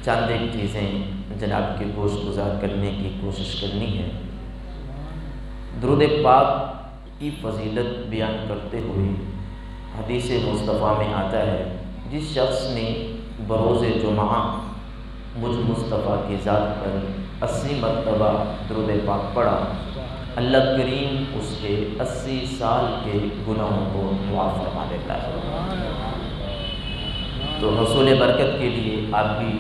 چند ایک چیزیں جناب کے گوش گزار کرنے کی کوشش کرنی ہے۔ درود پاک کی فضیلت بیان کرتے ہوئے حدیث مصطفیٰ میں آتا ہے، جس شخص نے بروز جمعہ مجھ مصطفیٰ کی ذات پر 80 مرتبہ درود پاک پڑھا، اللہ کریم اس کے 80 سال کے گناہوں کو معاف فرما دیتا ہے۔ تو حصول برکت کے لیے آپ بھی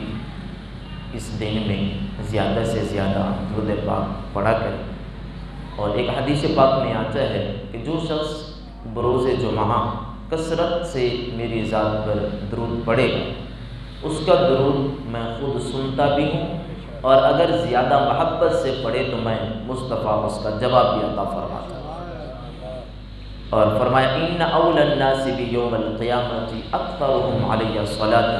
اس دن میں زیادہ سے زیادہ درود پاک پڑھا کریں۔ اور ایک حدیث پاک میں آتا ہے کہ جو شخص بروز جمعہ کثرت سے میری ذات پر درود پڑھے گا، اس کا درود میں خود سنتا بھی ہوں، اور اگر زیادہ محبت سے پڑھے تو میں مصطفیٰ اس کا جواب بھی عطا فرماتا ہوں۔ اور فرمایا ان اول الناس بیوم القیامت اکثرهم علی صلاۃ،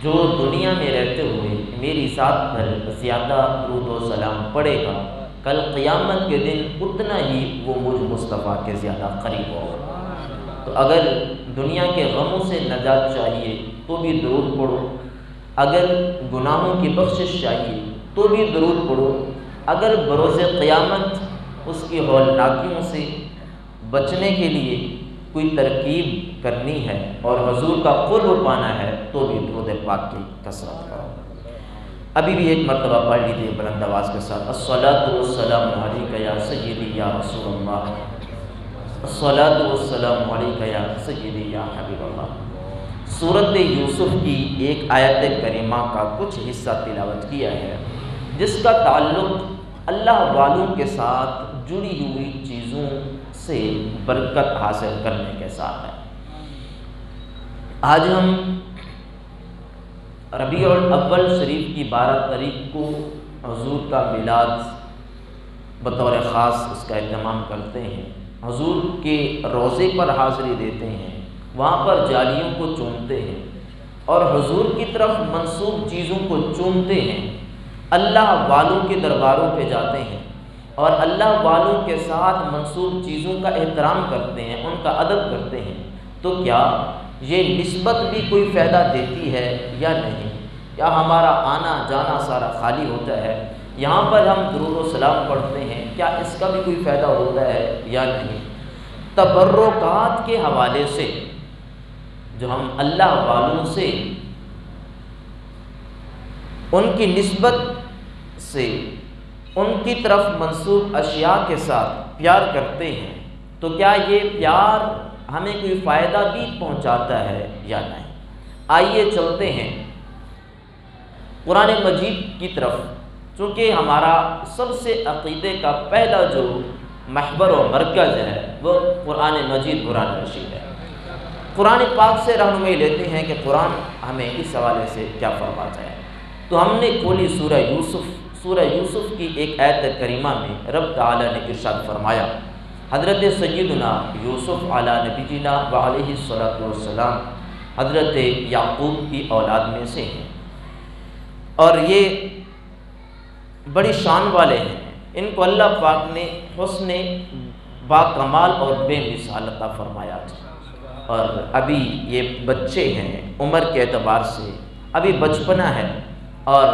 جو دنیا میں رہتے ہوئے میری ذات پر زیادہ درود و سلام پڑھے گا، کل قیامت کے دن اتنا ہی وہ مجھ مصطفیٰ کے زیادہ قریب ہوگا۔ تو اگر دنیا کے غموں سے نجات چاہیے تو بھی درود پڑھو، اگر گناہوں کی بخشش چاہیے تو بھی درود پڑھو، اگر بروز قیامت اس کی ہولناکیوں سے بچنے کے لیے کوئی ترکیب کرنی ہے اور حضور کا قرب پانا ہے تو بھی درود پاک کی کثرت کرو۔ ابھی بھی ایک مرتبہ پڑھ لیجیے بلند آواز کے ساتھ، الصلاۃ والسلام علیک یا سیدی یا رسول اللہ، الصلاۃ والسلام علیک یا سیدی یا حبیب اللہ۔ سورۃ یوسف کی ایک آیت کریمہ کا کچھ حصہ تلاوت کیا ہے، جس کا تعلق اللہ والوں کے ساتھ جڑی ہوئی چیزوں سے برکت حاصل کرنے کے ساتھ ہے۔ آج ہم ربیع الاول شریف کی 12 تاریخ کو حضور کا میلاد بطور خاص اس کا اہتمام کرتے ہیں، حضور کے روضے پر حاضری دیتے ہیں، وہاں پر جالیوں کو چومتے ہیں اور حضور کی طرف منسوب چیزوں کو چومتے ہیں، اللہ والوں کے درباروں پہ جاتے ہیں اور اللہ والوں کے ساتھ منسوب چیزوں کا احترام کرتے ہیں، ان کا ادب کرتے ہیں، تو کیا یہ نسبت بھی کوئی فائدہ دیتی ہے یا نہیں؟ یا ہمارا آنا جانا سارا خالی ہوتا ہے؟ یہاں پر ہم درود و سلام پڑھتے ہیں، کیا اس کا بھی کوئی فائدہ ہوتا ہے یا نہیں؟ تبرکات کے حوالے سے جو ہم اللہ والوں سے ان کی نسبت سے ان کی طرف منسوب اشیاء کے ساتھ پیار کرتے ہیں، تو کیا یہ پیار ہمیں کوئی فائدہ بھی پہنچاتا ہے یا نہیں؟ آئیے چلتے ہیں قرآن مجید کی طرف، چونکہ ہمارا سب سے عقیدے کا پہلا جو محور و مرکز ہے وہ قرآن مجید قرآن رشید ہے۔ قرآن پاک سے رہنمائی لیتے ہیں کہ قرآن ہمیں اس حوالے سے کیا فرماتا ہے۔ تو ہم نے کھولی سورہ یوسف کی ایک آیت کریمہ میں رب تعالی نے ارشاد فرمایا، حضرت سیدنا یوسف علی نبینا وعلیہ الصلوۃ والسلام حضرت یعقوب کی اولاد میں سے ہیں، اور یہ بڑی شان والے ہیں، ان کو اللہ پاک نے حسن با کمال اور بے مثال عطا فرمایا تھا، اور ابھی یہ بچے ہیں، عمر کے اعتبار سے ابھی بچپنا ہے اور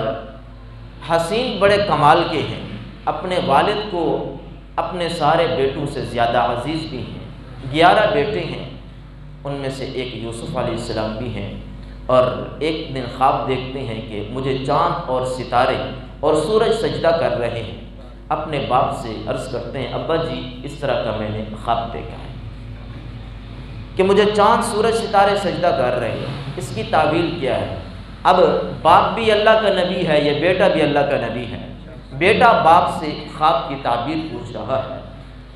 حسین بڑے کمال کے ہیں، اپنے والد کو اپنے سارے بیٹوں سے زیادہ عزیز بھی ہیں، 11 بیٹے ہیں، ان میں سے ایک یوسف علیہ السلام بھی ہیں، اور ایک دن خواب دیکھتے ہیں کہ مجھے چاند اور ستارے اور سورج سجدہ کر رہے ہیں، اپنے باپ سے عرض کرتے ہیں، ابا جی اس طرح کا میں نے خواب دیکھا ہے کہ مجھے چاند سورج ستارے سجدہ کر رہے ہیں، اس کی تعویل کیا ہے؟ اب باپ بھی اللہ کا نبی ہے، یہ بیٹا بھی اللہ کا نبی ہے، بیٹا باپ سے خواب کی تعبیر پوچھ رہا ہے۔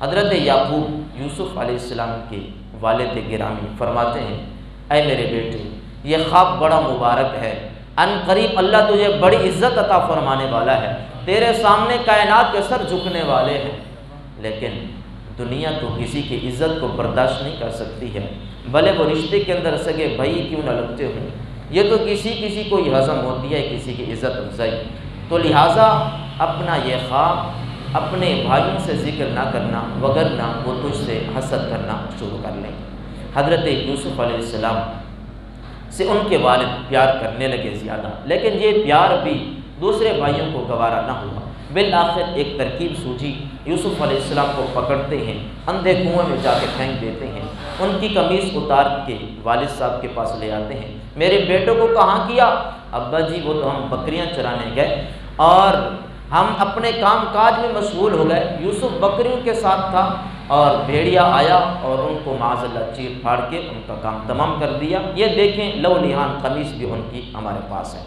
حضرت یعقوب یوسف علیہ السلام کے والد گرامی فرماتے ہیں، اے میرے بیٹے، یہ خواب بڑا مبارک ہے، ان قریب اللہ تجھے بڑی عزت عطا فرمانے والا ہے، تیرے سامنے کائنات کے سر جھکنے والے ہیں، لیکن دنیا تو کسی کی عزت کو برداشت نہیں کر سکتی ہے، بھلے وہ رشتے کے اندر سگے بھائی کیوں نہ لگتے ہوں، یہ تو کسی کو ہی ہضم ہوتی ہے کسی کی عزت افزائی، تو لہٰذا اپنا یہ خواب اپنے بھائیوں سے ذکر نہ کرنا، وگرنہ وہ تجھ سے حسد کرنا شروع کر لیں۔ حضرت یوسف علیہ السلام سے ان کے والد پیار کرنے لگے زیادہ، لیکن یہ پیار بھی دوسرے بھائیوں کو گوارا نہ ہوا۔ بالآخر ایک ترکیب سوجی، یوسف علیہ السلام کو پکڑتے ہیں، اندھے کنویں میں جا کے پھینک دیتے ہیں، ان کی قمیص اتار کے والد صاحب کے پاس لے آتے ہیں۔ میرے بیٹوں کو کہاں کیا؟ ابا جی وہ تو ہم بکریاں چرانے گئے اور ہم اپنے کام کاج میں مشغول ہو گئے۔ یوسف بکریوں کے ساتھ تھا اور بھیڑیا آیا اور ان کو معاذ اللہ چیر پھاڑ کے ان کا کام تمام کر دیا۔ یہ دیکھیں لو نہان قمیص بھی ان کی ہمارے پاس ہے،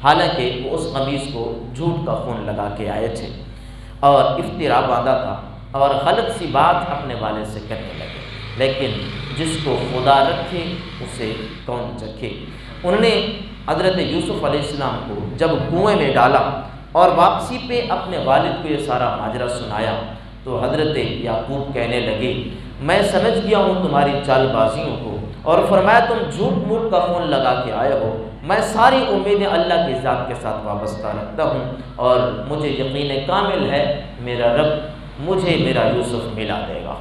حالانکہ وہ اس قمیص کو جھوٹ کا خون لگا کے آئے تھے اور افطرا باندھا تھا اور غلط سی بات اپنے والد سے کرنے لگے، لیکن جس کو خدا رکھے اسے کون چکھے۔ انہوں نے حضرت یوسف علیہ السلام کو جب کنویں میں ڈالا اور واپسی پہ اپنے والد کو یہ سارا ماجرا سنایا تو حضرت یعقوب کہنے لگے میں سمجھ گیا ہوں تمہاری چال بازیوں کو، اور فرمایا تم جھوٹ موٹ کا خون لگا کے آئے ہو، میں ساری امیدیں اللہ کی ذات کے ساتھ وابستہ رکھتا ہوں اور مجھے یقین کامل ہے میرا رب مجھے میرا یوسف ملا دے گا۔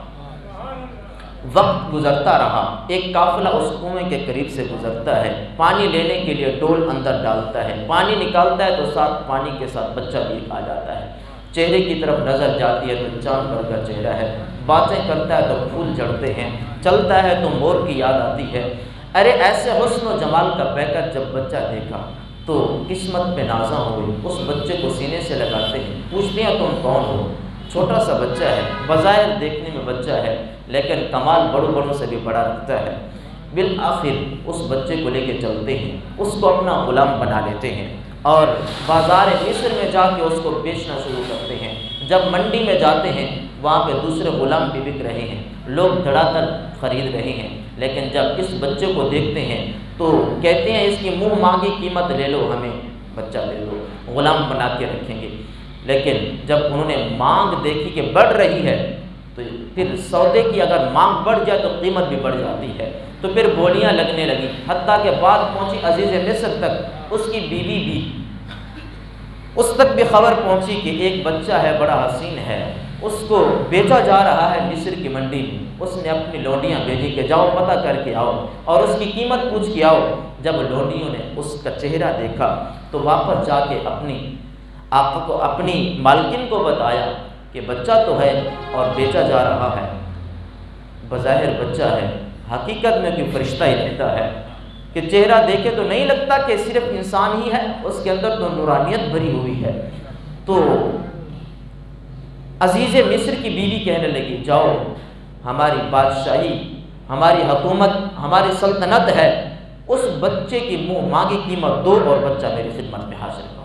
وقت گزرتا رہا، ایک قافلہ اس کنویں کے قریب سے گزرتا ہے، پانی لینے کے لیے ڈول اندر ڈالتا ہے، پانی نکالتا ہے تو ساتھ پانی کے ساتھ بچہ بھی آ جاتا ہے، چہرے کی طرف نظر جاتی ہے تو چاند بھر کا چہرہ ہے، باتیں کرتا ہے تو پھول جھڑتے ہیں، چلتا ہے تو مور کی یاد آتی ہے۔ ارے ایسے حسن و جمال کا پیکر جب بچہ دیکھا تو قسمت پہ نازاں ہوئے، اس بچے کو سینے سے لگاتے ہیں، پوچھتے ہیں تم کون ہو؟ چھوٹا سا بچہ ہے، بظاہر دیکھنے میں بچہ ہے لیکن کمال بڑوں بڑوں سے بھی بڑا رکھتا ہے۔ بالآخر اس بچے کو لے کے چلتے ہیں، اس کو اپنا غلام بنا لیتے ہیں اور بازار مصر میں جا کے اس کو بیچنا شروع کرتے ہیں۔ جب منڈی میں جاتے ہیں وہاں پہ دوسرے غلام بھی بک رہے ہیں، لوگ دھڑا کر خرید رہے ہیں، لیکن جب اس بچے کو دیکھتے ہیں تو کہتے ہیں اس کی منہ مانگی قیمت لے لو، ہمیں بچہ دے دو، غلام بنا کے رکھیں گے۔ لیکن جب انہوں نے مانگ دیکھی کہ بڑھ رہی ہے تو پھر سودے کی اگر مانگ بڑھ جائے تو قیمت بھی بڑھ جاتی ہے، تو پھر بولیاں لگنے لگی، حتیٰ کہ بات پہنچی عزیز مصر تک، اس کی بیوی بھی اس تک بھی خبر پہنچی کہ ایک بچہ ہے بڑا حسین ہے، اس کو بیچا جا رہا ہے مصر کی منڈی میں۔ اس نے اپنی لونڈیاں بھیجی کہ جاؤ پتہ کر کے آؤ اور اس کی قیمت پوچھ کے آؤ۔ جب لونڈیوں نے اس کا چہرہ دیکھا تو واپس جا کے اپنی آقا کو اپنی مالکن کو بتایا کہ بچہ تو ہے اور بیچا جا رہا ہے، بظاہر بچہ ہے، حقیقت میں کوئی فرشتہ ہی رہتا ہے کہ چہرہ دیکھے تو نہیں لگتا کہ صرف انسان ہی ہے، اس کے اندر تو نورانیت بھری ہوئی ہے۔ تو عزیز مصر کی بیوی کہنے لگی جاؤ، ہماری بادشاہی، ہماری حکومت، ہماری سلطنت ہے، اس بچے کی منہ مانگی قیمت دو اور بچہ میری خدمت میں حاضر کرو۔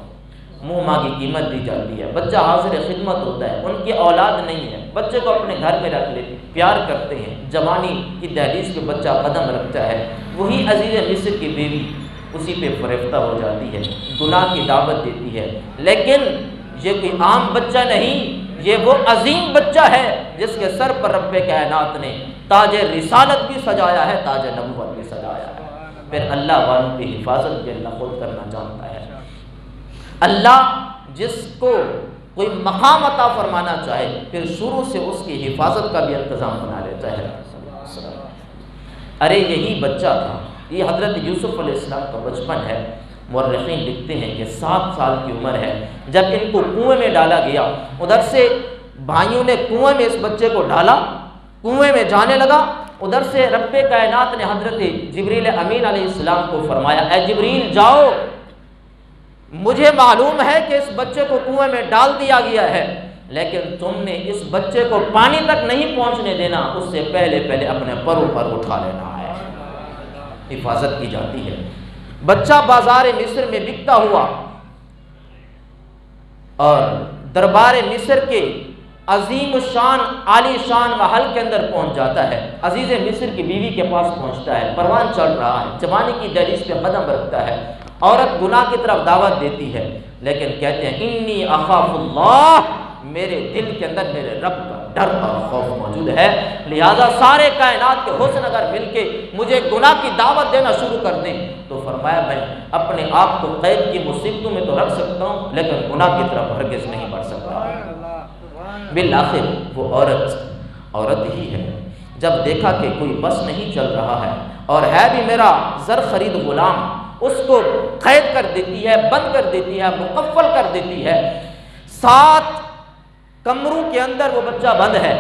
منہ مانگی قیمت دی جاتی ہے، بچہ حاضر خدمت ہوتا ہے، ان کی اولاد نہیں ہے، بچے کو اپنے گھر میں رکھ لیتے، پیار کرتے ہیں، جوانی کی دہلیز پہ بچہ قدم رکھتا ہے، وہی عزیز مصر کی بیوی اسی پہ فریفتہ ہو جاتی ہے، گناہ کی دعوت دیتی ہے۔ لیکن یہ کوئی عام بچہ نہیں، یہ وہ عظیم بچہ ہے جس کے سر پر رب کائنات نے تاج رسالت بھی سجایا ہے، تاج نبوت بھی سجایا ہے۔ پھر اللہ والوں کی حفاظت بھی اللہ خود کرنا جانتا ہے۔ اللہ جس کو کوئی مقام عطا فرمانا چاہے پھر شروع سے اس کی حفاظت کا بھی انتظام بنا لیتا ہے۔ ارے یہی بچہ تھا، یہ حضرت یوسف علیہ السلام کا بچپن ہے۔ مورخین لکھتے ہیں کہ 7 سال کی عمر ہے جب ان کو کنویں میں ڈالا گیا، ادھر سے بھائیوں نے کنویں میں اس بچے کو ڈالا، کنویں میں جانے لگا، ادھر سے رب کائنات نے حضرت جبریل امین علیہ السلام کو فرمایا اے جبریل جاؤ، مجھے معلوم ہے کہ اس بچے کو کنویں میں ڈال دیا گیا ہے، لیکن تم نے اس بچے کو پانی تک نہیں پہنچنے دینا، اس سے پہلے اپنے پروں پر اٹھا لینا ہے۔ حفاظت کی جاتی ہے۔ بچہ بازار مصر میں بکتا ہوا اور دربار مصر کے عظیم الشان عالی شان محل کے اندر پہنچ جاتا ہے، عزیز مصر کی بیوی کے پاس پہنچتا ہے، پروان چڑھ رہا ہے، جوانی کی دہلیز پہ قدم رکھتا ہے، عورت گناہ کی طرف دعوت دیتی ہے، لیکن کہتے ہیں انی اخاف اللہ، میرے دل کے اندر میرے رب کا ڈر اور خوف موجود ہے، لہذا سارے کائنات کے حسن اگر مل کے مجھے گناہ کی دعوت دینا شروع کر دیں تو فرمایا میں اپنے آپ کو قید کی مصیبتوں میں تو رکھ سکتا ہوں لیکن گناہ کی طرف ہرگز نہیں بڑھ سکتا۔ بالآخر وہ عورت ہی ہے جب دیکھا کہ کوئی بس نہیں چل رہا ہے اور ہے بھی میرا زر خرید غلام، اس کو قید کر دیتی ہے، بند کر دیتی ہے، مقفل کر دیتی ہے۔ 7 کمروں کے اندر وہ بچہ بند ہے،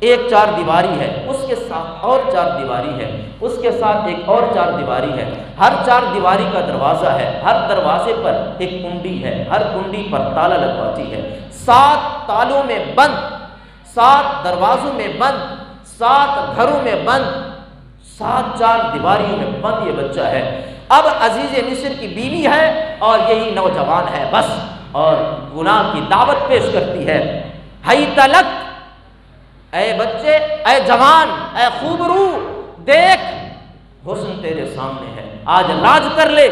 ایک 4 دیواری ہے، اس کے ساتھ اور 4 دیواری ہے، اس کے ساتھ ایک اور 4 دیواری ہے، ہر 4 دیواری کا دروازہ ہے، ہر دروازے پر ایک کنڈی ہے، ہر کنڈی پر تالا لگواتی ہے، 7 تالوں میں بند، 7 دروازوں میں بند، 7 گھروں میں بند، 7 4 دیواریوں میں بند یہ بچہ ہے۔ اب عزیز مصر کی بیوی ہے اور یہی نوجوان ہے بس، اور گناہ کی دعوت پیش کرتی ہے، حیت لک، اے بچے، اے جوان، اے خوبرو، دیکھ حسن تیرے سامنے ہے، آج راج کر لے۔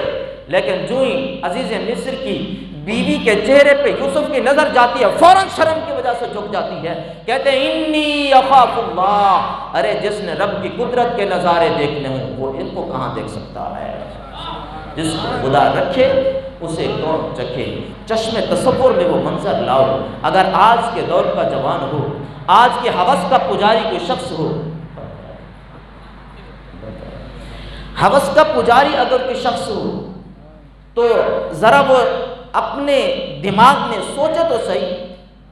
لیکن جو ہی عزیز مصر کی بیوی کے چہرے پہ یوسف کی نظر جاتی ہے، فوراً شرم کی وجہ سے جھک جاتی ہے، کہتے ہیں انی اخاف اللہ، ارے جس نے رب کی قدرت کے نظارے دیکھنے ہوں وہ ان کو کہاں دیکھ سکتا ہے؟ جس کو خدا رکھے اسے کون چکھے؟ چشم تصور میں وہ منظر لاؤ۔ اگر آج کے دور کا جوان ہو، آج کے ہوس کا پجاری کوئی شخص ہو، ہوس کا پجاری اگر کوئی شخص ہو تو ذرا وہ اپنے دماغ میں سوچے تو صحیح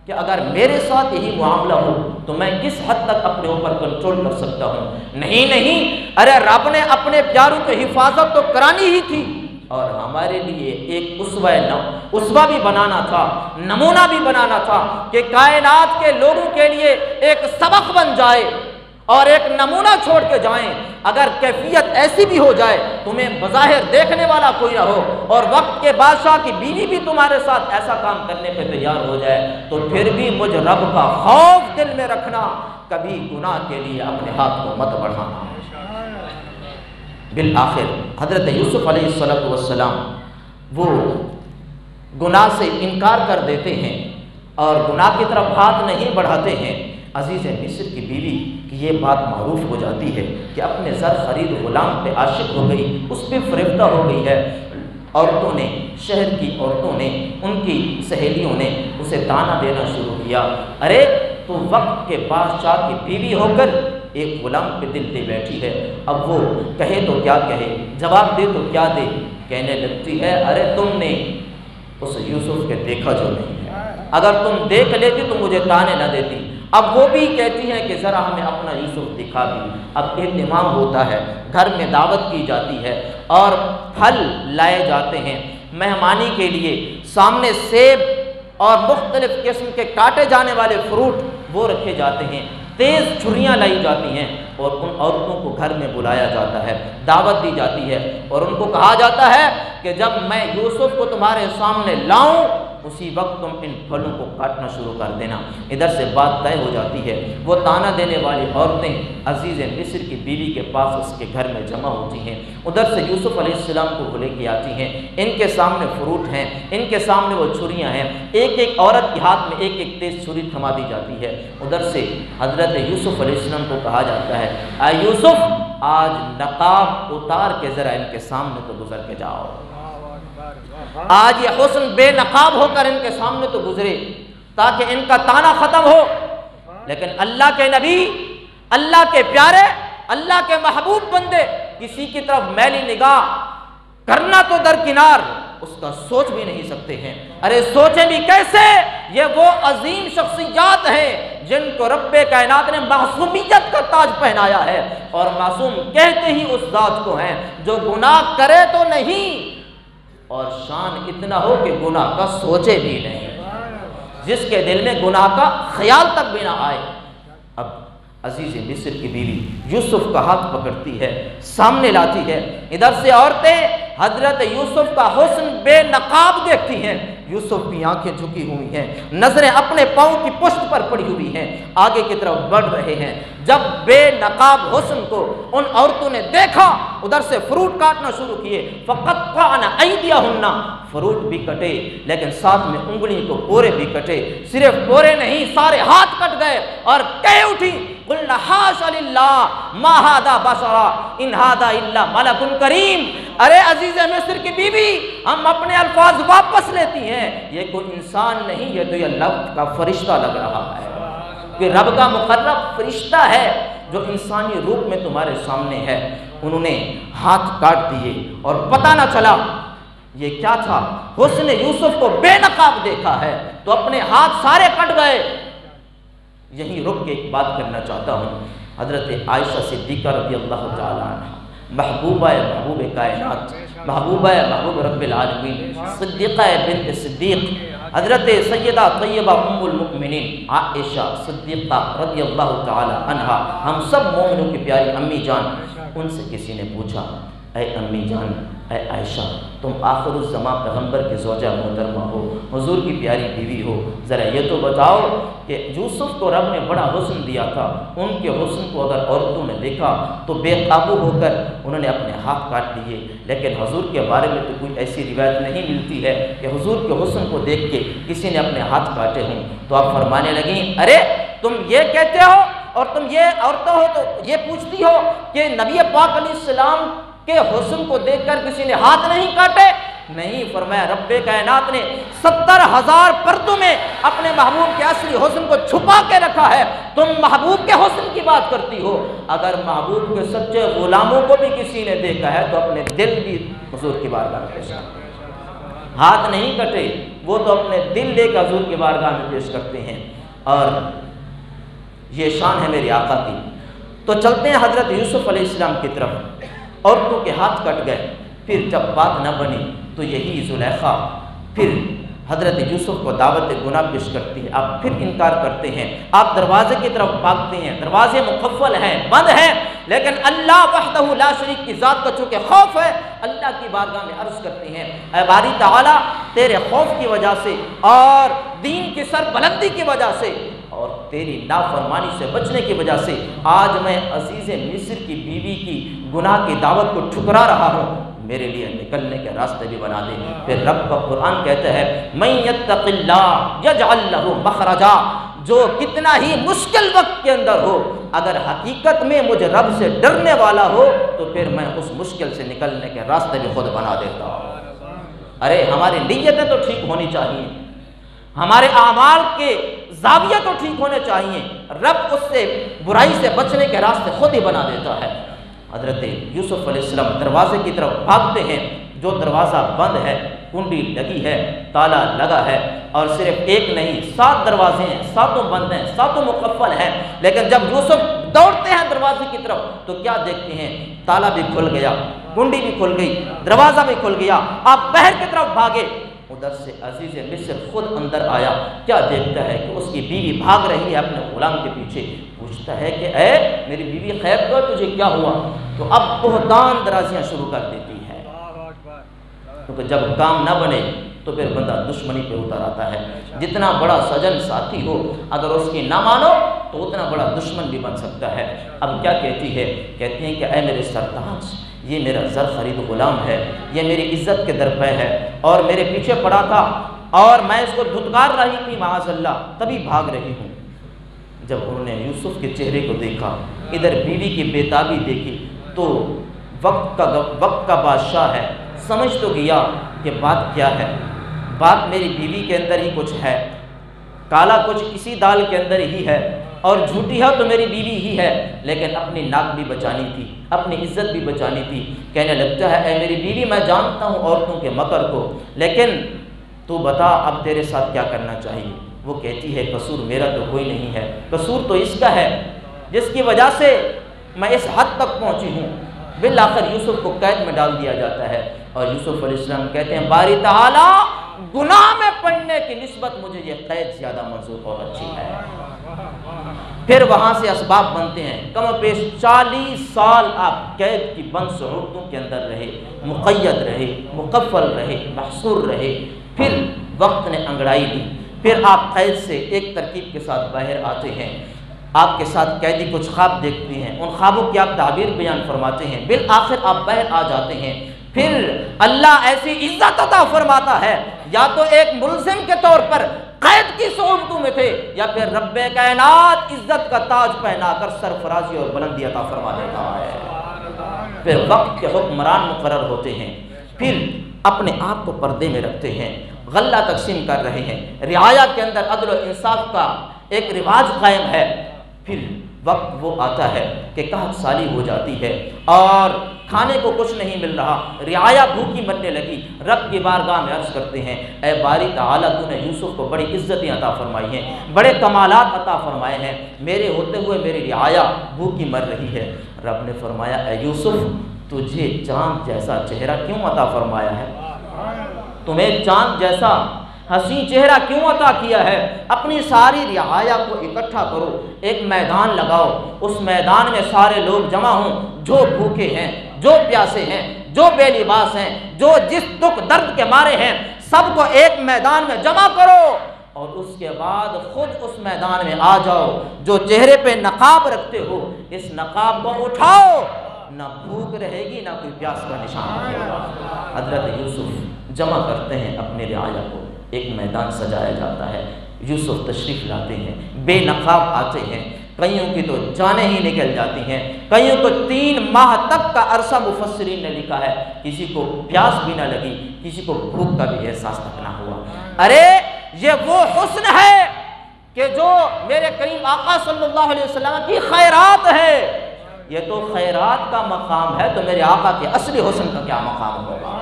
کہ اگر میرے ساتھ یہی معاملہ ہو تو میں کس حد تک اپنے اوپر کنٹرول کر سکتا ہوں۔ نہیں، ارے رب نے اپنے پیاروں کی حفاظت تو کرانی ہی تھی، اور ہمارے لیے ایک اسوہ بھی بنانا تھا، نمونہ بھی بنانا تھا کہ کائنات کے لوگوں کے لیے ایک سبق بن جائے اور ایک نمونہ چھوڑ کے جائیں۔ اگر کیفیت ایسی بھی ہو جائے تمہیں بظاہر دیکھنے والا کوئی نہ ہو اور وقت کے بادشاہ کی بیوی بھی تمہارے ساتھ ایسا کام کرنے پہ تیار ہو جائے تو پھر بھی مجھ رب کا خوف دل میں رکھنا، کبھی گناہ کے لیے اپنے ہاتھ کو مت بڑھانا۔ بالآخر حضرت یوسف علیہ السلام وہ گناہ سے انکار کر دیتے ہیں اور گناہ کی طرف ہاتھ نہیں بڑھاتے ہیں۔ عزیز مصر کی بیوی کی یہ بات معروف ہو جاتی ہے کہ اپنے زر خرید غلام پہ عاشق ہو گئی، اس پہ فریفتہ ہو گئی ہے۔ عورتوں نے، شہر کی عورتوں نے، ان کی سہیلیوں نے اسے تانا دینا شروع کیا، ارے تو وقت کے بادشاہ کی بیوی ہو کر ایک غلام پہ دل دے بیٹھی ہے، اب وہ کہے تو کیا کہے، جواب دے تو کیا دے۔ کہنے لگتی ہے، ارے تم نے اس یوسف کے دیکھا جو نہیں ہے، اگر تم دیکھ لیتی تو مجھے تانے نہ دیتی۔ اب وہ بھی کہتی ہیں کہ ذرا ہمیں اپنا یوسف دکھا بھی۔ اب اہتمام ہوتا ہے، گھر میں دعوت کی جاتی ہے اور پھل لائے جاتے ہیں مہمانی کے لیے، سامنے سیب اور مختلف قسم کے کاٹے جانے والے فروٹ وہ رکھے جاتے ہیں، تیز چھریاں لائی جاتی ہیں اور ان عورتوں کو گھر میں بلایا جاتا ہے، دعوت دی جاتی ہے اور ان کو کہا جاتا ہے کہ جب میں یوسف کو تمہارے سامنے لاؤں اسی وقت تم ان پھلوں کو کاٹنا شروع کر دینا۔ ادھر سے بات طے ہو جاتی ہے، وہ تانا دینے والی عورتیں عزیز مصر کی بیوی کے پاس اس کے گھر میں جمع ہوتی ہیں، ادھر سے یوسف علیہ السلام کو لے کے آتی ہیں، ان کے سامنے فروٹ ہیں، ان کے سامنے وہ چھریاں ہیں، ایک ایک عورت کے ہاتھ میں ایک ایک تیز چھری تھما دی جاتی ہے۔ ادھر سے حضرت یوسف علیہ السلام کو کہا جاتا ہے، اے یوسف آج نقاب اتار کے ذرا ان کے سامنے تو گزر کے جاؤ، آج یہ حسن بے نقاب ہو کر ان کے سامنے تو گزرے تاکہ ان کا تانا ختم ہو۔ لیکن اللہ کے نبی، اللہ کے پیارے، اللہ کے محبوب بندے کسی کی طرف میلی نگاہ کرنا تو درکنار، اس کا سوچ بھی نہیں سکتے ہیں۔ ارے سوچیں بھی کیسے؟ یہ وہ عظیم شخصیات ہیں جن کو رب کائنات نے معصومیت کا تاج پہنایا ہے، اور معصوم کہتے ہی اس ذات کو ہیں جو گناہ کرے تو نہیں اور شان اتنا ہو کہ گناہ کا سوچے بھی نہیں، جس کے دل میں گناہ کا خیال تک بھی نہ آئے۔ اب عزیز مصر کی بیوی یوسف کا ہاتھ پکڑتی ہے، سامنے لاتی ہے، ادھر سے عورتیں حضرت یوسف کا حسن بے نقاب دیکھتی ہیں، یوسف کی آنکھیں جھکی ہوئی ہیں، نظریں اپنے پاؤں کی پشت پر پڑی ہوئی ہیں، آگے کی طرف بڑھ رہے ہیں۔ جب بے نقاب حسن کو ان عورتوں نے دیکھا، ادھر سے فروٹ کاٹنا شروع کیے، فقطعن ایدیہن، فروٹ بھی کٹے لیکن ساتھ میں انگلی کو پورے بھی کٹے، صرف پورے نہیں سارے ہاتھ کٹ گئے، اور کہہ اٹھی قلنا حاش للہ ما ھذا بشرا ان ھذا الا ملک کریم۔ ارے عزیز مصر کی بیوی، ہم اپنے الفاظ واپس لیتی ہیں، یہ کوئی انسان نہیں، یہ تو یہ اللہ کا فرشتہ لگ رہا ہے، کہ رب کا مقرب فرشتہ ہے جو انسانی روپ میں تمہارے سامنے ہے، انہوں نے ہاتھ کاٹ دیے اور پتہ نہ چلا یہ کیا تھا۔ حسن یوسف کو بے نقاب دیکھا ہے تو اپنے ہاتھ سارے کٹ گئے۔ یہیں رک کے ایک بات کرنا چاہتا ہوں، حضرت عائشہ صدیقہ رضی اللہ تعالی عنہ، محبوبہ محبوب کائنات، محبوبہ محبوب رب العالمین، صدیقہ بنت صدیق، حضرت سیدہ طیبہ ام المؤمنین عائشہ صدیقہ رضی اللہ تعالی عنہ، ہم سب مومنوں کی پیاری امی جان، ان سے کسی نے پوچھا، اے امی جان، اے عائشہ، تم آخر الزمان پیغمبر کی زوجہ محترمہ ہو، حضور کی پیاری بیوی ہو، ذرا یہ تو بتاؤ کہ یوسف کو رب نے بڑا حسن دیا تھا، ان کے حسن کو اگر عورتوں نے دیکھا تو بے قابو ہو کر انہوں نے اپنے ہاتھ کاٹ لیے، لیکن حضور کے بارے میں تو کوئی ایسی روایت نہیں ملتی ہے کہ حضور کے حسن کو دیکھ کے کسی نے اپنے ہاتھ کاٹے ہوں۔ تو آپ فرمانے لگیں، ارے تم یہ کہتے ہو اور تم یہ عورتیں ہو تو یہ پوچھتی ہو کہ نبی پاک علیہ السلام کہ حسن کو دیکھ کر کسی نے ہاتھ نہیں کاٹے؟ نہیں، فرمایا رب کائنات نے 70,000 پردوں میں اپنے محبوب کے اصلی حسن کو چھپا کے رکھا ہے، تم محبوب کے حسن کی بات کرتی ہو۔ اگر محبوب کے سچے غلاموں کو بھی کسی نے دیکھا ہے تو اپنے دل بھی حضور کی بارگاہ میں پیش کرتے ہیں، ہاتھ نہیں کٹے، وہ تو اپنے دل لے کر حضور کی بارگاہ میں پیش کرتے ہیں، اور یہ شان ہے میرے آقا کی۔ تو چلتے ہیں حضرت یوسف علیہ السلام کی طرف۔ عورتوں کے ہاتھ کٹ گئے، پھر جب بات نہ بنی تو یہی زلیخا پھر حضرت یوسف کو دعوت گناہ پیش کرتی ہے، آپ پھر انکار کرتے ہیں، آپ دروازے کی طرف بھاگتے ہیں، دروازے مقفل ہیں، بند ہیں، لیکن اللہ وحدہ لا شریک کی ذات کا چونکہ خوف ہے، اللہ کی بارگاہ میں عرض کرتے ہیں، اے باری تعالیٰ تیرے خوف کی وجہ سے اور دین کی سر بلندی کی وجہ سے اور تیری نافرمانی سے بچنے کی وجہ سے آج میں عزیز مصر کی بیوی کی گناہ کی دعوت کو ٹھکرا رہا ہوں، میرے لیے نکلنے کے راستے بھی بنا دے۔ پھر رب کا قرآن کہتا ہے، من یتق اللہ یجعل لہ مخرجا، جو کتنا ہی مشکل وقت کے اندر ہو، اگر حقیقت میں مجھے رب سے ڈرنے والا ہو تو پھر میں اس مشکل سے نکلنے کے راستے بھی خود بنا دیتا ہوں۔ ارے ہماری نیتیں تو ٹھیک ہونی چاہیے، ہمارے اعمال کے زاویہ تو ٹھیک ہونے چاہیے، رب اس سے برائی سے بچنے کے راستے خود ہی بنا دیتا ہے۔ حضرت یوسف علیہ السلام دروازے کی طرف بھاگتے ہیں، جو دروازہ بند ہے، کنڈی لگی ہے، تالا لگا ہے، اور صرف ایک نہیں 7 دروازے ہیں، 7 بند ہیں، 7 مقفل ہیں، لیکن جب یوسف دوڑتے ہیں دروازے کی طرف تو کیا دیکھتے ہیں؟ تالا بھی کھل گیا، کنڈی بھی کھل گئی، دروازہ بھی کھل گیا، آپ باہر کی طرف بھاگے، ادھر سے عزیز مصر خود اندر آیا، کیا دیکھتا ہے کہ اس کی بیوی بھاگ رہی ہے اپنے غلام کے پیچھے، پوچھتا ہے کہ اے میری بیوی خیر تو تجھے کیا ہوا؟ تو اب بہتان درازیاں شروع کر دیتی ہے، کیونکہ جب کام نہ بنے تو پھر بندہ دشمنی پہ اتر آتا ہے، جتنا بڑا سجن ساتھی ہو اگر اس کی نہ مانو تو اتنا بڑا دشمن بھی بن سکتا ہے۔ اب کیا کہتی ہے؟ کہتی ہیں کہ اے میرے سرتاج، یہ میرا زر خرید غلام ہے، یہ میری عزت کے درپے ہے اور میرے پیچھے پڑا تھا اور میں اس کو دھتکار رہی تھی، معاذ اللہ تبھی بھاگ رہی ہوں۔ جب انہوں نے یوسف کے چہرے کو دیکھا، ادھر بیوی کی بےتابی دیکھی، تو وقت کا بادشاہ ہے، سمجھ تو گیا کہ بات کیا ہے، بات میری بیوی کے اندر ہی کچھ ہے، کالا کچھ اسی دال کے اندر ہی ہے، اور جھوٹی ہے تو میری بیوی ہی ہے، لیکن اپنی ناک بھی بچانی تھی، اپنی عزت بھی بچانی تھی۔ کہنے لگتا ہے اے میری بیوی، میں جانتا ہوں عورتوں کے مکر کو، لیکن تو بتا اب تیرے ساتھ کیا کرنا چاہیے؟ وہ کہتی ہے قصور میرا تو کوئی نہیں ہے، قصور تو اس کا ہے جس کی وجہ سے میں اس حد تک پہنچی ہوں۔ بالآخر یوسف کو قید میں ڈال دیا جاتا ہے، اور یوسف علیہ السلام کہتے ہیں باری تعالیٰ گناہ میں پڑنے کی نسبت مجھے یہ قید زیادہ منظور اور اچھی ہے۔ پھر وہاں سے اسباب بنتے ہیں، کم و بیش 40 سال آپ قید کی بند صورتوں کے اندر رہے، مقید رہے، مقفل رہے، محصور رہے، پھر وقت نے انگڑائی لی، پھر آپ قید سے ایک ترکیب کے ساتھ باہر آتے ہیں، آپ کے ساتھ قیدی کچھ خواب دیکھتے ہیں، ان خوابوں کی آپ تعبیر بیان فرماتے ہیں، بالآخر آپ باہر آ جاتے ہیں۔ پھر اللہ ایسی عزت عطا فرماتا ہے، یا تو ایک ملزم کے طور پر قید کی صورتوں میں تھے، یا پھر رب کائنات عزت کا تاج پہنا کر سرفرازی اور بلندی عطا فرما دیتا ہے۔ پھر وقت کے حکمران مقرر ہوتے ہیں، پھر اپنے آپ کو پردے میں رکھتے ہیں، غلہ تقسیم کر رہے ہیں، رعایا کے اندر عدل و انصاف کا ایک رواج قائم ہے۔ پھر وقت وہ آتا ہے کہ قحط سالی ہو جاتی ہے اور کھانے کو کچھ نہیں مل رہا، رعایا بھوکی مرنے لگی، رب کی بارگاہ میں عرض کرتے ہیں اے باری تعالیٰ تو نے یوسف کو بڑی عزتیں عطا فرمائی ہیں، بڑے کمالات عطا فرمائے ہیں، میرے ہوتے ہوئے میری رعایا بھوکی مر رہی ہے۔ رب نے فرمایا اے یوسف تجھے چاند جیسا چہرہ کیوں عطا فرمایا ہے؟ تمہیں چاند جیسا حسین چہرہ کیوں عطا کیا ہے؟ اپنی ساری رعایا کو اکٹھا کرو، ایک میدان لگاؤ، اس میدان میں سارے لوگ جمع ہوں جو بھوکے ہیں، جو پیاسے ہیں، جو بے لباس ہیں، جو جس دکھ درد کے مارے ہیں، سب کو ایک میدان میں جمع کرو اور اس کے بعد خود اس میدان میں آ جاؤ۔ جو چہرے پہ نقاب رکھتے ہو اس نقاب کو اٹھاؤ، نہ بھوک رہے گی نہ کوئی پیاس کا نشان رہے گا۔ حضرت یوسف جمع کرتے ہیں اپنے رعایا کو، ایک میدان سجایا جاتا ہے، یوسف تشریف لاتے ہیں، بے نقاب آتے ہیں، کئیوں کی تو جانیں ہی نکل جاتی ہیں، کئیوں کو 3 ماہ تک کا عرصہ مفسرین نے لکھا ہے، کسی کو پیاس بھی نہ لگی، کسی کو بھوک کا بھی احساس تک نہ ہوا۔ ارے یہ وہ حسن ہے کہ جو میرے کریم آقا صلی اللہ علیہ وسلم کی خیرات ہے، یہ تو خیرات کا مقام ہے، تو میرے آقا کے اصلی حسن کا کیا مقام ہوگا؟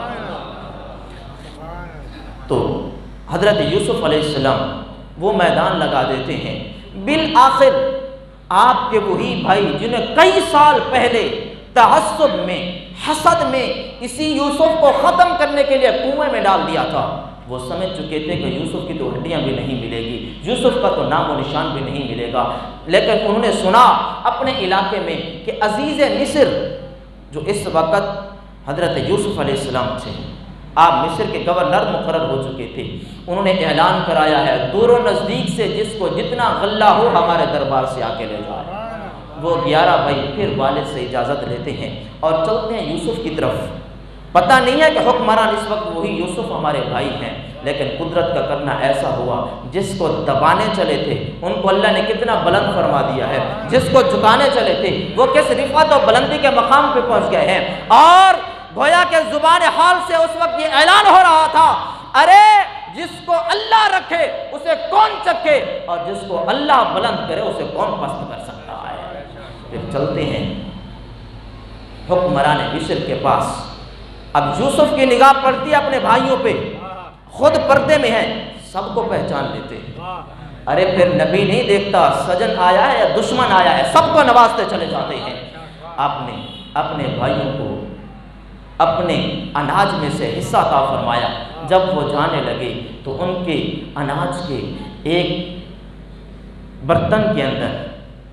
تو حضرت یوسف علیہ السلام وہ میدان لگا دیتے ہیں، بالآخر آپ کے وہی بھائی جنہیں کئی سال پہلے تعصب میں، حسد میں اسی یوسف کو ختم کرنے کے لیے کنویں میں ڈال دیا تھا، وہ سمجھ چکے تھے کہ یوسف کی تو ہڈیاں بھی نہیں ملے گی، یوسف کا تو نام و نشان بھی نہیں ملے گا، لیکن انہوں نے سنا اپنے علاقے میں کہ عزیز مصر جو اس وقت حضرت یوسف علیہ السلام تھے، آپ مصر کے گورنر مقرر ہو چکے تھے، انہوں نے اعلان کرایا ہے دور و نزدیک سے جس کو جتنا غلہ ہو ہمارے دربار سے آ کے لے جائے۔ وہ 11 بھائی پھر والد سے اجازت لیتے ہیں اور چلتے ہیں یوسف کی طرف۔ پتہ نہیں ہے کہ حکمران اس وقت وہی یوسف ہمارے بھائی ہیں، لیکن قدرت کا کرنا ایسا ہوا، جس کو دبانے چلے تھے ان کو اللہ نے کتنا بلند فرما دیا ہے، جس کو جھکانے چلے تھے وہ کس رفعت و بلندی کے مقام پہ پہنچ گئے ہیں۔ اور گویا کہ زبان حال سے اس وقت یہ اعلان ہو رہا تھا، ارے جس کو اللہ رکھے اسے کون چکے، اور جس کو اللہ بلند کرے اسے کون پست کر سکتا ہے۔ پھر چلتے ہیں حکمران مصر کے پاس۔ اب یوسف کی نگاہ پڑتی ہے اپنے بھائیوں پہ، خود پردے میں ہیں، سب کو پہچان لیتے ہیں۔ ارے پھر نبی نہیں دیکھتا سجن آیا ہے یا دشمن آیا ہے، سب کو نوازتے چلے جاتے ہیں۔ آپ نے اپنے بھائیوں کو اپنے اناج میں سے حصہ عطا فرمایا۔ جب وہ جانے لگے تو ان کے اناج کے ایک برتن کے اندر،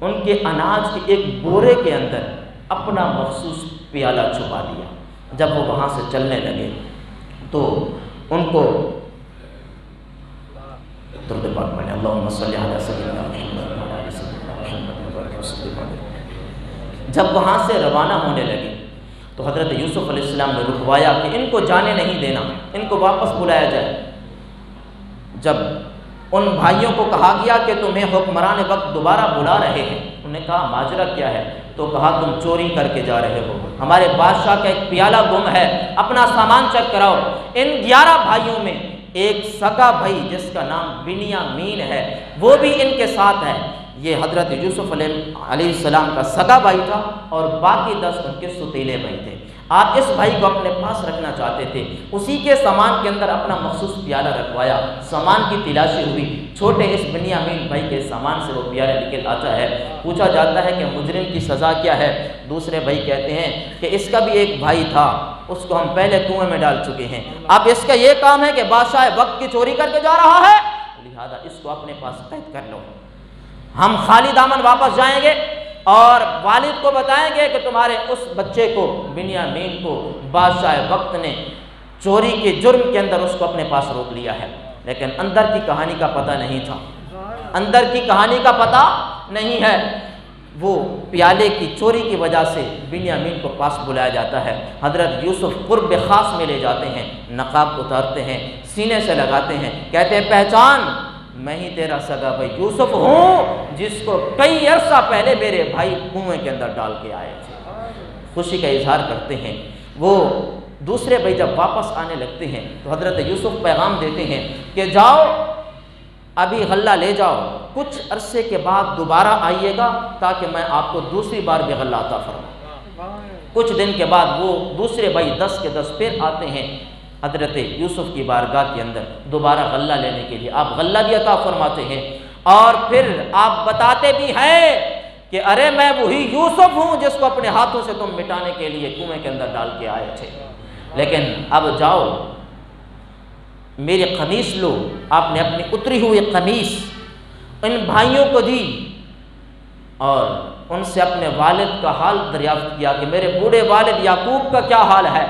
ان کے اناج کے ایک بورے کے اندر اپنا مخصوص پیالہ چھپا دیا۔ جب وہ وہاں سے چلنے لگے تو ان کو درود پاک پڑھیں، اللہم صلی علی سیدنا محمد وعلی آل سیدنا محمد وبارک وسلم۔ جب وہاں سے روانہ ہونے لگے تو حضرت یوسف علیہ السلام نے رکوایا کہ ان کو جانے نہیں دینا، ان کو واپس بلایا جائے۔ جب ان بھائیوں کو کہا گیا کہ تمہیں حکمران وقت دوبارہ بلا رہے ہیں، انہوں نے کہا ماجرا کیا ہے؟ تو کہا تم چوری کر کے جا رہے ہو، ہمارے بادشاہ کا ایک پیالہ گم ہے، اپنا سامان چیک کراؤ۔ ان 11 بھائیوں میں ایک سگا بھائی جس کا نام بنیامین ہے وہ بھی ان کے ساتھ ہے۔ یہ حضرت یوسف علیہ السلام کا سگا بھائی تھا اور باقی 10 ان کے ستیلے بھائی تھے۔ آپ اس بھائی کو اپنے پاس رکھنا چاہتے تھے، اسی کے سامان کے اندر اپنا مخصوص پیالہ رکھوایا۔ سامان کی تلاشی ہوئی، چھوٹے اس بنیامین بھائی کے سامان سے وہ پیالہ نکل آتا ہے۔ پوچھا جاتا ہے کہ مجرم کی سزا کیا ہے؟ دوسرے بھائی کہتے ہیں کہ اس کا بھی ایک بھائی تھا، اس کو ہم پہلے کنویں میں ڈال چکے ہیں، اب اس کا یہ کام ہے کہ بادشاہ وقت کی چوری کر کے جا رہا ہے، لہذا اس کو اپنے پاس قید کر لو۔ ہم خالی دامن واپس جائیں گے اور والد کو بتائیں گے کہ تمہارے اس بچے کو، بنیامین کو، بادشاہ وقت نے چوری کے جرم کے اندر اس کو اپنے پاس روک لیا ہے۔ لیکن اندر کی کہانی کا پتہ نہیں تھا، اندر کی کہانی کا پتہ نہیں ہے۔ وہ پیالے کی چوری کی وجہ سے بنیامین کو پاس بلایا جاتا ہے۔ حضرت یوسف قرب خاص میں لے جاتے ہیں، نقاب اتارتے ہیں، سینے سے لگاتے ہیں، کہتے ہیں پہچان، میں ہی تیرا سگا بھائی یوسف ہوں جس کو کئی عرصہ پہلے میرے بھائی کنویں کے اندر ڈال کے آئے تھے۔ خوشی کا اظہار کرتے ہیں۔ وہ دوسرے بھائی جب واپس آنے لگتے ہیں تو حضرت یوسف پیغام دیتے ہیں کہ جاؤ ابھی غلہ لے جاؤ، کچھ عرصے کے بعد دوبارہ آئیے گا تاکہ میں آپ کو دوسری بار بھی غلہ عطا فرماؤں۔ کچھ دن کے بعد وہ دوسرے بھائی 10 کے 10 پھر آتے ہیں حضرت یوسف کی بارگاہ کے اندر دوبارہ غلہ لینے کے لیے۔ آپ غلہ بھی عطا فرماتے ہیں اور پھر آپ بتاتے بھی ہیں کہ ارے میں وہی یوسف ہوں جس کو اپنے ہاتھوں سے تم مٹانے کے لیے کنویں کے اندر ڈال کے آئے تھے، لیکن اب جاؤ میری قمیص لو۔ آپ نے اپنی اتری ہوئی قمیص ان بھائیوں کو دی اور ان سے اپنے والد کا حال دریافت کیا کہ میرے بوڑھے والد یعقوب کا کیا حال ہے۔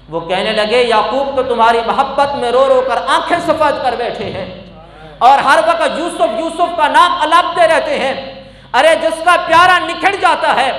وہ کہنے لگے یعقوب تو تمہاری محبت میں رو رو کر آنکھیں سفید کر بیٹھے ہیں اور ہر وقت یوسف یوسف کا نام الاپتے رہتے ہیں۔ ارے جس کا پیارا نکھر جاتا ہے،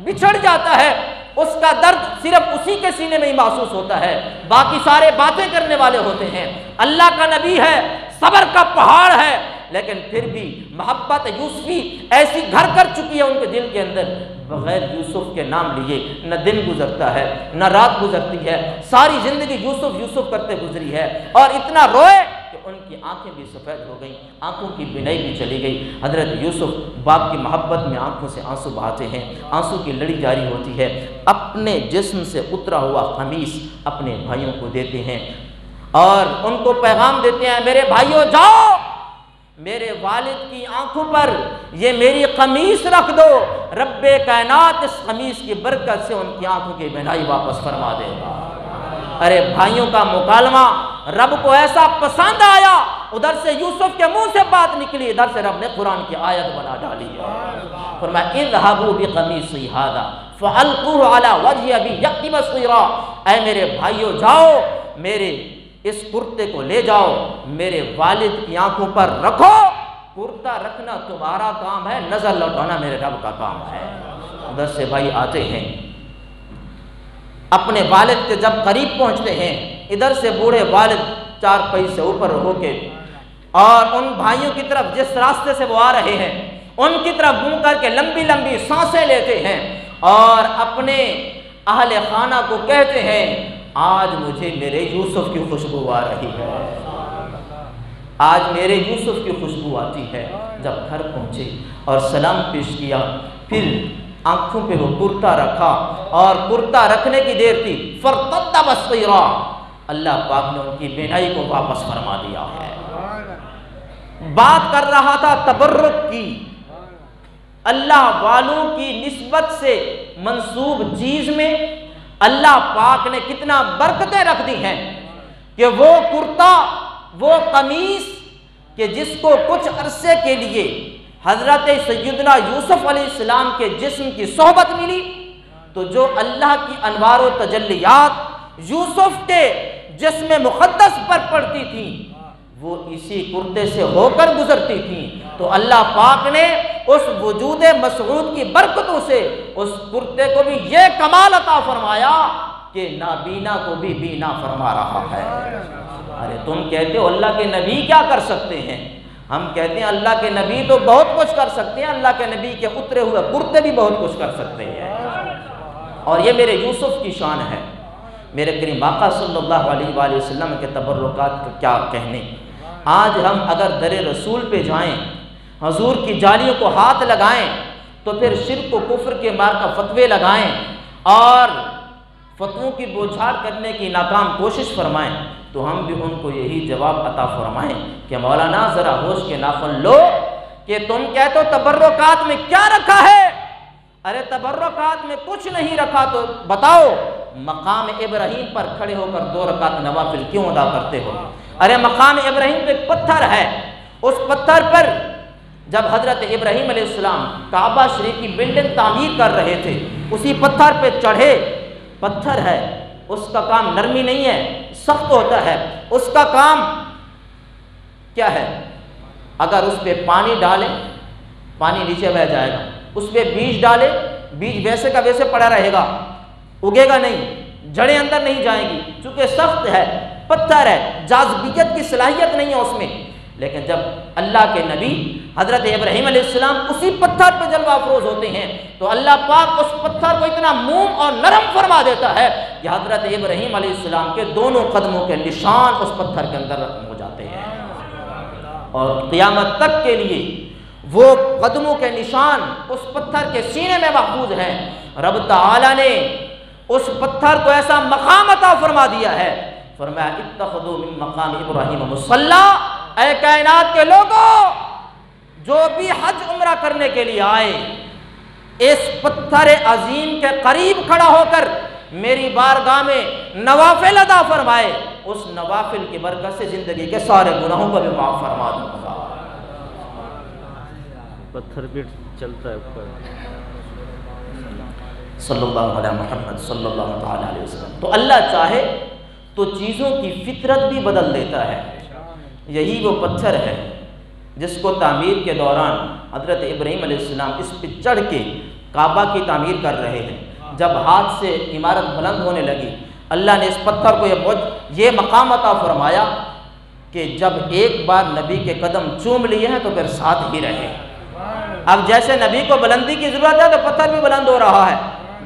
بچھڑ جاتا ہے، اس کا درد صرف اسی کے سینے میں ہی محسوس ہوتا ہے، باقی سارے باتیں کرنے والے ہوتے ہیں۔ اللہ کا نبی ہے، صبر کا پہاڑ ہے، لیکن پھر بھی محبت یوسفی ایسی گھر کر چکی ہے ان کے دل کے اندر، بغیر یوسف کے نام لیے نہ دن گزرتا ہے نہ رات گزرتی ہے، ساری زندگی یوسف یوسف کرتے گزری ہے اور اتنا روئے کہ ان کی آنکھیں بھی سفید ہو گئیں، آنکھوں کی بینائی بھی چلی گئی۔ حضرت یوسف باپ کی محبت میں آنکھوں سے آنسو بہاتے ہیں، آنسو کی لڑی جاری ہوتی ہے، اپنے جسم سے اترا ہوا قمیص اپنے بھائیوں کو دیتے ہیں اور ان کو پیغام دیتے ہیں میرے بھائیوں جاؤ میرے والد کی آنکھوں پر یہ میری قمیص رکھ دو، رب کائنات اس قمیص کی برکت سے ان کی آنکھوں کی بینائی واپس فرما دے گا۔ ارے بھائیوں کا مکالمہ رب کو ایسا پسند آیا، ادھر سے یوسف کے منہ سے بات نکلی، ادھر سے رب نے قرآن کی آیت بنا ڈالی ہے۔ فرمایا اذهبوا بقمیصی ھذا فالقوه علی وجه ابی یأتی بصیرا، اے میرے بھائیو جاؤ میرے اس کرتے کو لے جاؤ میرے والد کی آنکھوں پر رکھو۔ کرتا رکھنا تمہارا کام ہے، نظر لوٹانا میرے رب کا کام ہے۔ ادھر سے بھائی آتے ہیں، اپنے والد کے جب قریب پہنچتے ہیں، ادھر سے بوڑھے والد 4 پئی سے اوپر ہو کے اور ان بھائیوں کی طرف جس راستے سے وہ آ رہے ہیں ان کی طرف منہ کر کے لمبی لمبی سانسیں لیتے ہیں اور اپنے اہل خانہ کو کہتے ہیں آج مجھے میرے یوسف کی خوشبو آ رہی ہے، آج میرے یوسف کی خوشبو آتی ہے۔ جب گھر پہنچے اور سلام پیش کیا، پھر آنکھوں پہ وہ کرتا رکھا اور کرتا رکھنے کی دیر تھی، فرتد بصیرا، اللہ پاک نے ان کی بینائی کو واپس فرما دیا ہے۔ بات کر رہا تھا تبرک کی، اللہ والوں کی نسبت سے منسوب چیز میں اللہ پاک نے کتنا برکتیں رکھ دی ہیں کہ وہ کرتا، وہ قمیص کہ جس کو کچھ عرصے کے لیے حضرت سیدنا یوسف علیہ السلام کے جسم کی صحبت ملی، تو جو اللہ کی انوار و تجلیات یوسف کے جسم مقدس پر پڑتی تھیں وہ اسی کرتے سے ہو کر گزرتی تھیں، تو اللہ پاک نے اس وجود مسعود کی برکتوں سے اس کرتے کو بھی یہ کمال عطا فرمایا کہ نابینا کو بھی بینا فرما رہا ہے۔ ارے تم کہتے ہو اللہ کے نبی کیا کر سکتے ہیں، ہم کہتے ہیں اللہ کے نبی تو بہت کچھ کر سکتے ہیں، اللہ کے نبی کے اترے ہوئے کرتے بھی بہت کچھ کر سکتے ہیں، اور یہ میرے یوسف کی شان ہے۔ میرے کریم آقا صلی اللہ علیہ وآلہ وسلم کے تبرکات کا کیا کہنے۔ آج ہم اگر در رسول پہ جائیں، حضور کی جالیوں کو ہاتھ لگائیں، تو پھر شرک و کفر کے مار کا فتوے لگائیں اور فتووں کی بوچھاڑ کرنے کی ناکام کوشش فرمائیں، تو ہم بھی ان کو یہی جواب عطا فرمائیں کہ مولانا ذرا ہوش کے ناخن لو کہ تم کہتے ہو تبرکات میں کیا رکھا ہے۔ ارے تبرکات میں کچھ نہیں رکھا تو بتاؤ مقام ابراہیم پر کھڑے ہو کر 2 رکعت نوافل کیوں ادا کرتے ہو؟ ارے مقام ابراہیم پہ ایک پتھر ہے، اس پتھر پر جب حضرت ابراہیم علیہ السلام کعبہ شریف کی بلڈنگ تعمیر کر رہے تھے اسی پتھر پہ چڑھے، پتھر ہے اس کا کام نرمی نہیں ہے، سخت ہوتا ہے، اس کا کام کیا ہے؟ اگر اس پہ پانی ڈالیں پانی نیچے بہ جائے گا، اس پہ بیج ڈالے بیج ویسے کا ویسے پڑا رہے گا، اگے گا نہیں، جڑیں اندر نہیں جائیں گی، چونکہ سخت ہے، پتھر ہے، جاذبیت کی صلاحیت نہیں ہے اس میں۔ لیکن جب اللہ کے نبی حضرت ابراہیم علیہ السلام اسی پتھر پہ جلوہ افروز ہوتے ہیں تو اللہ پاک اس پتھر کو اتنا موم اور نرم فرما دیتا ہے کہ حضرت ابراہیم علیہ السلام کے دونوں قدموں کے نشان اس پتھر کے اندر رقم ہو جاتے ہیں، اور قیامت تک کے لیے وہ قدموں کے نشان اس پتھر کے سینے میں محفوظ ہیں۔ رب تعالیٰ نے اس پتھر کو ایسا مقام عطا فرما دیا ہے، فرمایا اتخذوا من مقام ابراہیم مصلی، اے کائنات کے لوگوں جو بھی حج عمرہ کرنے کے لیے آئے، اس پتھر عظیم کے قریب کھڑا ہو کر میری بارگاہ میں نوافل ادا فرمائے، اس نوافل کی برکت سے زندگی کے سارے گناہوں کو بھی معاف فرما دوں گا۔ پتھر بھی چلتا ہے اوپر۔ صلی اللہ علیہ محمد صلی اللہ تعالیٰ علیہ وسلم۔ تو اللہ چاہے تو چیزوں کی فطرت بھی بدل دیتا ہے۔ یہی وہ پتھر ہے جس کو تعمیر کے دوران حضرت ابراہیم علیہ السلام اس پہ چڑھ کے کعبہ کی تعمیر کر رہے ہیں، جب ہاتھ سے عمارت بلند ہونے لگی، اللہ نے اس پتھر کو یہ مقام عطا فرمایا کہ جب ایک بار نبی کے قدم چوم لیے ہیں تو پھر ساتھ ہی رہے۔ اب جیسے نبی کو بلندی کی ضرورت ہے تو پتھر بھی بلند ہو رہا ہے،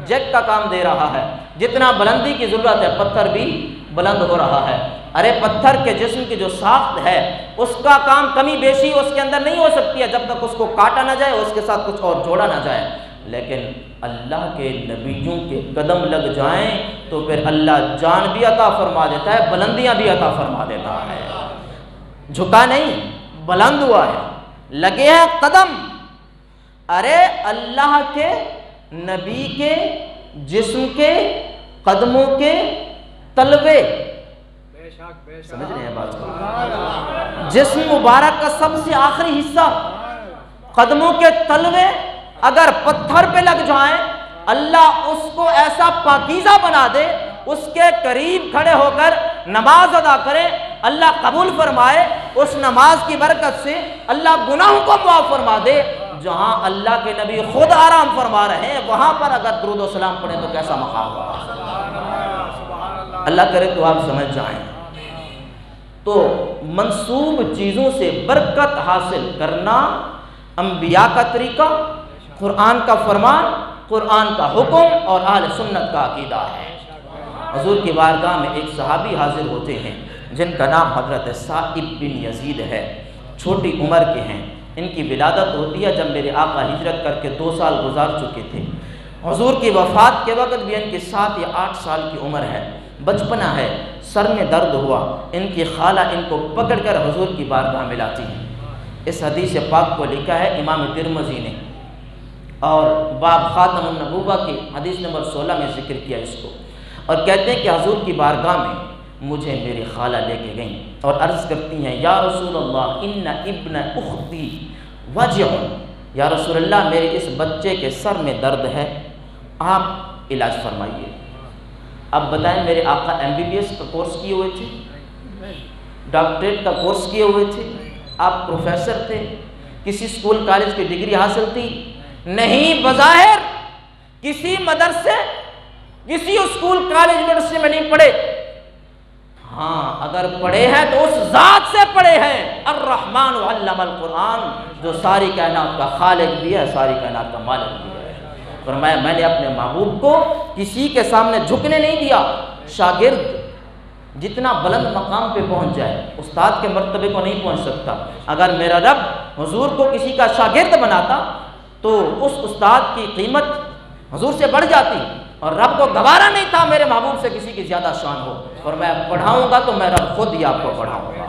جیک کا کام دے رہا ہے، جتنا بلندی کی ضرورت ہے پتھر بھی بلند ہو رہا ہے۔ ارے پتھر کے جسم کی جو ساخت ہے اس کا کام کمی بیشی اس کے اندر نہیں ہو سکتی ہے جب تک اس کو کاٹا نہ جائے، اس کے ساتھ کچھ اور جوڑا نہ جائے، لیکن اللہ کے نبیوں کے قدم لگ جائیں تو پھر اللہ جان بھی عطا فرما دیتا ہے، بلندیاں بھی عطا فرما دیتا ہے۔ جھکا نہیں، بلند ہوا ہے، لگے ہیں قدم۔ ارے اللہ کے نبی کے جسم کے قدموں کے تلوے، سمجھ رہے ہیں بات کو؟ جسم مبارک کا سب سے آخری حصہ قدموں کے تلوے اگر پتھر پہ لگ جائیں، اللہ اس کو ایسا پاکیزہ بنا دے، اس کے قریب کھڑے ہو کر نماز ادا کرے، اللہ قبول فرمائے، اس نماز کی برکت سے اللہ گناہوں کو معاف فرما دے۔ جہاں اللہ کے نبی خود آرام فرما رہے ہیں وہاں پر اگر درود و سلام پڑھیں تو کیسا مقام ہوگا؟ اللہ کرے تو آپ سمجھ جائیں۔ تو منسوب چیزوں سے برکت حاصل کرنا انبیاء کا طریقہ، قرآن کا فرمان، قرآن کا حکم اور اہل سنت کا عقیدہ ہے۔ حضور کی بارگاہ میں ایک صحابی حاضر ہوتے ہیں جن کا نام حضرت صائب بن یزید ہے، چھوٹی عمر کے ہیں۔ ان کی ولادت ہوتی ہے جب میرے آقا ہجرت کر کے 2 سال گزار چکے تھے۔ حضور کی وفات کے وقت بھی ان کی 7 یا 8 سال کی عمر ہے، بچپنا ہے، سر میں درد ہوا، ان کی خالہ ان کو پکڑ کر حضور کی بارگاہ میں لاتی ہیں۔ اس حدیث پاک کو لکھا ہے امام ترمذی نے، اور باب خاتم النبوہ کی حدیث نمبر 16 میں ذکر کیا اس کو، اور کہتے ہیں کہ حضور کی بارگاہ میں مجھے میری خالہ لے کے گئیں اور عرض کرتی ہیں یا رسول اللہ ان ابن اختی وجع، یا رسول اللہ میرے اس بچے کے سر میں درد ہے، آپ علاج فرمائیے۔ اب بتائیں میرے آقا MBBS کا کورس کیے ہوئے تھے، ڈاکٹریٹ کا کورس کیے ہوئے تھے، آپ پروفیسر تھے، کسی اسکول کالج کی ڈگری حاصل تھی؟ نہیں، بظاہر کسی مدرسے، کسی اسکول کالج یونیورسٹی میں نہیں پڑھے، ہاں اگر پڑھے ہیں تو اس ذات سے پڑھے ہیں، الرحمن علم القرآن، جو ساری کائنات کا خالق بھی ہے، ساری کائنات کا مالک بھی ہے۔ فرمایا میں نے اپنے محبوب کو کسی کے سامنے جھکنے نہیں دیا۔ شاگرد جتنا بلند مقام پہ پہنچ جائے استاد کے مرتبے کو نہیں پہنچ سکتا۔ اگر میرا رب حضور کو کسی کا شاگرد بناتا تو اس استاد کی قیمت حضور سے بڑھ جاتی، اور رب کو گوارا نہیں تھا میرے محبوب سے کسی کی زیادہ شان ہو، اور میں پڑھاؤں گا تو میں رب خود ہی آپ کو پڑھاؤں گا۔